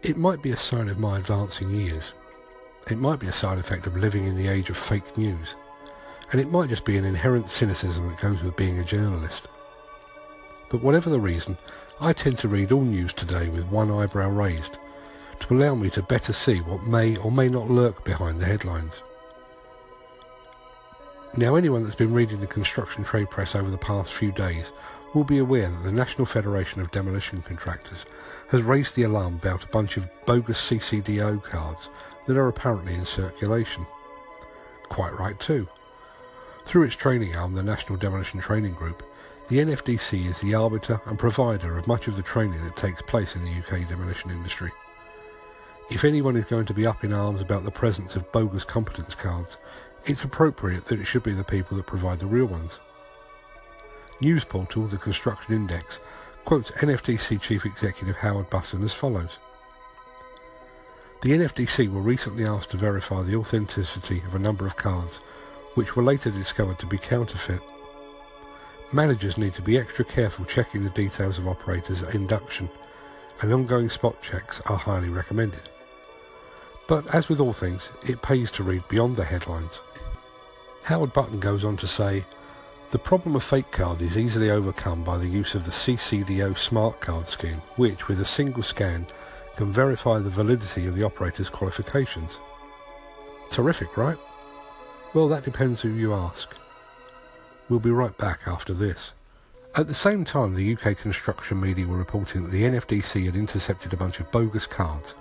It might be a sign of my advancing years. It might be a side effect of living in the age of fake news. And it might just be an inherent cynicism that goes with being a journalist. But whatever the reason, I tend to read all news today with one eyebrow raised, to allow me to better see what may or may not lurk behind the headlines. Now, anyone that's been reading the construction trade press over the past few days will be aware that the National Federation of Demolition Contractors has raised the alarm about a bunch of bogus CCDO cards that are apparently in circulation. Quite right too. Through its training arm, the National Demolition Training Group, the NFDC is the arbiter and provider of much of the training that takes place in the UK demolition industry. If anyone is going to be up in arms about the presence of bogus competence cards, it's appropriate that it should be the people that provide the real ones. News portal The Construction Index quotes NFDC Chief Executive Howard Buston as follows. The NFDC were recently asked to verify the authenticity of a number of cards, which were later discovered to be counterfeit. Managers need to be extra careful checking the details of operators at induction, and ongoing spot checks are highly recommended. But as with all things, it pays to read beyond the headlines. Howard Buston goes on to say, the problem of fake cards is easily overcome by the use of the CCDO smart card scheme, which, with a single scan, can verify the validity of the operator's qualifications. Terrific, right? Well, that depends who you ask. We'll be right back after this. At the same time, the UK construction media were reporting that the NFDC had intercepted a bunch of bogus cards.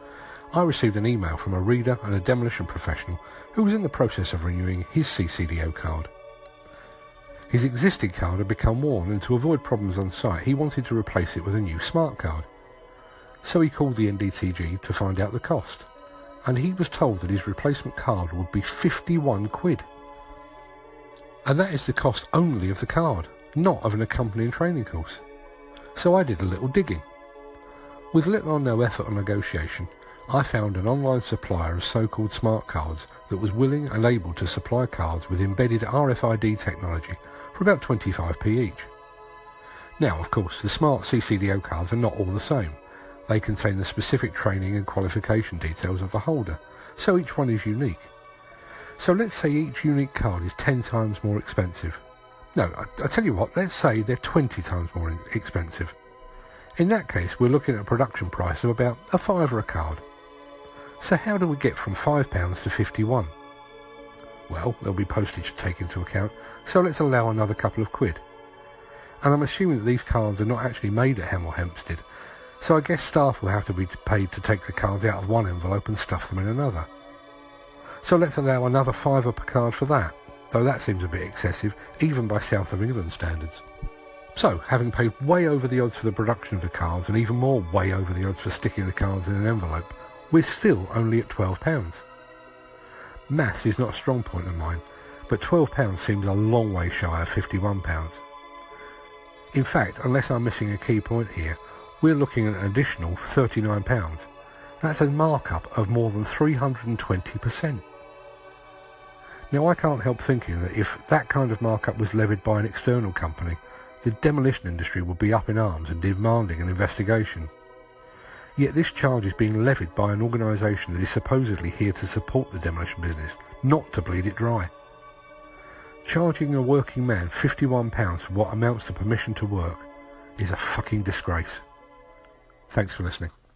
I received an email from a reader and a demolition professional who was in the process of renewing his CCDO card. His existing card had become worn, and to avoid problems on site, he wanted to replace it with a new smart card. So he called the NDTG to find out the cost, and he was told that his replacement card would be 51 quid. And that is the cost only of the card, not of an accompanying training course. So I did a little digging. With little or no effort or negotiation, I found an online supplier of so-called smart cards that was willing and able to supply cards with embedded RFID technology for about 25p each. Now, of course, the smart CCDO cards are not all the same. They contain the specific training and qualification details of the holder, so each one is unique. So let's say each unique card is 10 times more expensive. No, I tell you what, let's say they're 20 times more expensive. In that case, we're looking at a production price of about a £5 a card. So how do we get from £5 to 51? Well, there'll be postage to take into account, so let's allow another couple of quid. And I'm assuming that these cards are not actually made at Hemel Hempstead, so I guess staff will have to be paid to take the cards out of one envelope and stuff them in another. So let's allow another £5 per card for that, though that seems a bit excessive, even by South of England standards. So, having paid way over the odds for the production of the cards, and even more way over the odds for sticking the cards in an envelope, we're still only at £12. Maths is not a strong point of mine, but £12 seems a long way shy of £51. In fact, unless I'm missing a key point here, we're looking at an additional £39. That's a markup of more than 320%. Now, I can't help thinking that if that kind of markup was levied by an external company, the demolition industry would be up in arms and demanding an investigation. Yet this charge is being levied by an organisation that is supposedly here to support the demolition business, not to bleed it dry. Charging a working man £51 for what amounts to permission to work is a fucking disgrace. Thanks for listening.